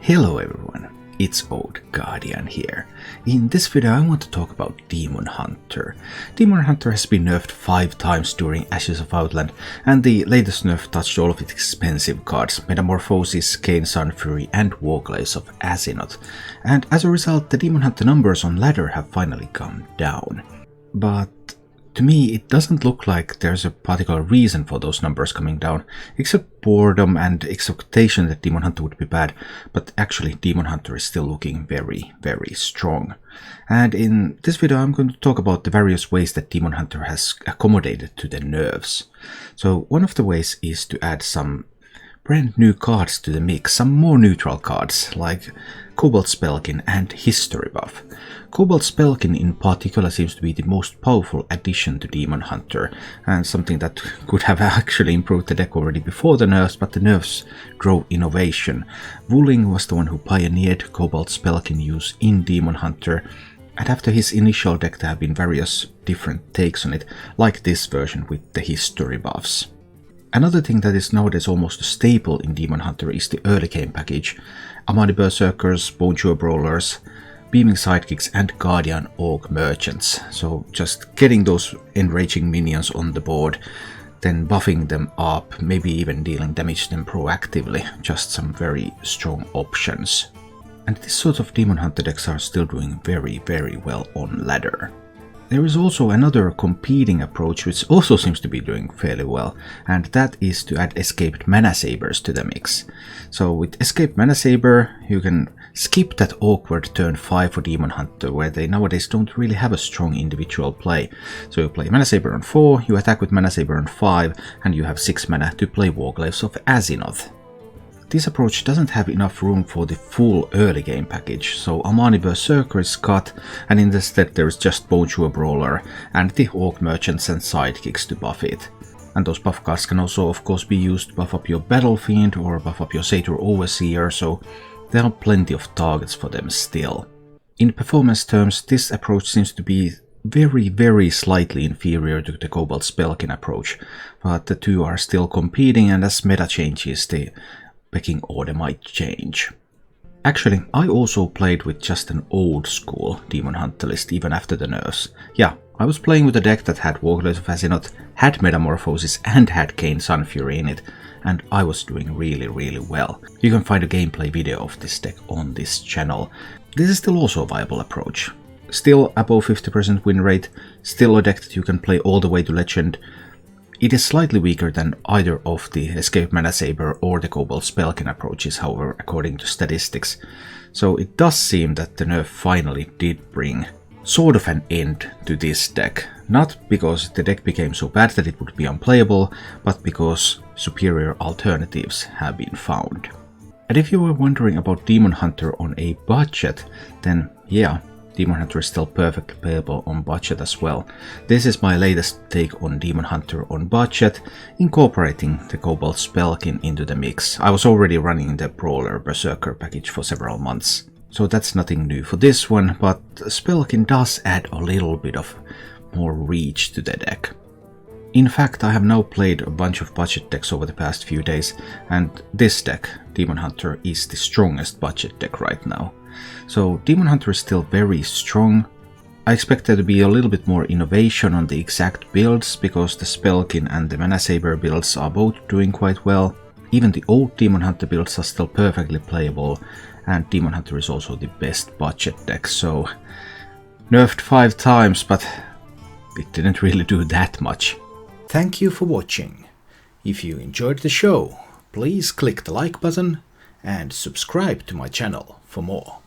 Hello everyone, it's Old Guardian here. In this video I want to talk about Demon Hunter. Demon Hunter has been nerfed 5 times during Ashes of Outland, and the latest nerf touched all of its expensive cards, Metamorphosis, Kain Sunfury and Warglaives of Azzinoth, and as a result the Demon Hunter numbers on ladder have finally come down. But to me, it doesn't look like there's a particular reason for those numbers coming down, except boredom and expectation that Demon Hunter would be bad, but actually Demon Hunter is still looking very, very strong. And in this video I'm going to talk about the various ways that Demon Hunter has accommodated to the nerfs. So one of the ways is to add some brand new cards to the mix, some more neutral cards like Cobalt Spellkin and History buff. Cobalt Spellkin in particular seems to be the most powerful addition to Demon Hunter, and something that could have actually improved the deck already before the nerfs, but the nerfs drove innovation. Wuling was the one who pioneered Cobalt Spellkin use in Demon Hunter, and after his initial deck there have been various different takes on it, like this version with the History buffs. Another thing that is nowadays almost a staple in Demon Hunter is the early game package. Amani Berserkers, Bonjour Brawlers, Beaming Sidekicks and Guardian Orc Merchants. So just getting those enraging minions on the board, then buffing them up, maybe even dealing damage to them proactively. Just some very strong options. And this sort of Demon Hunter decks are still doing very, very well on ladder. There is also another competing approach which also seems to be doing fairly well, and that is to add escaped Manasabers to the mix. So with escaped Manasaber you can skip that awkward turn 5 for Demon Hunter where they nowadays don't really have a strong individual play. So you play Manasaber on 4, you attack with Manasaber on 5 and you have 6 mana to play Warglaives of Azzinoth. This approach doesn't have enough room for the full early game package, so Amani Berserker is cut and instead there is just Bonjour Brawler and the Orc Merchants and Sidekicks to buff it. And those buff cards can also of course be used to buff up your Battlefiend or buff up your Satyr Overseer, so there are plenty of targets for them still. In performance terms, this approach seems to be very slightly inferior to the Cobalt Spellkin approach, but the two are still competing, and as meta changes the pecking order might change. Actually, I also played with just an old school Demon Hunter list even after the nerfs. Yeah, I was playing with a deck that had Warglaives of Azzinoth, had Metamorphosis and had Kain Sunfury in it, and I was doing really well. You can find a gameplay video of this deck on this channel. This is still also a viable approach. Still above 50% win rate, still a deck that you can play all the way to Legend. It is slightly weaker than either of the Escape Manasaber or the Cobalt Spellkin approaches, however, according to statistics. So it does seem that the nerf finally did bring sort of an end to this deck. Not because the deck became so bad that it would be unplayable, but because superior alternatives have been found. And if you were wondering about Demon Hunter on a budget, then yeah, Demon Hunter is still perfectly playable on budget as well. This is my latest take on Demon Hunter on budget, incorporating the Cobalt Spellkin into the mix. I was already running the Brawler Berserker package for several months, so that's nothing new for this one, but Spellkin does add a little bit of more reach to the deck. In fact, I have now played a bunch of budget decks over the past few days, and this deck, Demon Hunter, is the strongest budget deck right now. So Demon Hunter is still very strong. I expect there to be a little bit more innovation on the exact builds, because the Spellkin and the Manasaber builds are both doing quite well. Even the old Demon Hunter builds are still perfectly playable, and Demon Hunter is also the best budget deck, so nerfed 5 times, but it didn't really do that much. Thank you for watching. If you enjoyed the show, please click the like button and subscribe to my channel for more.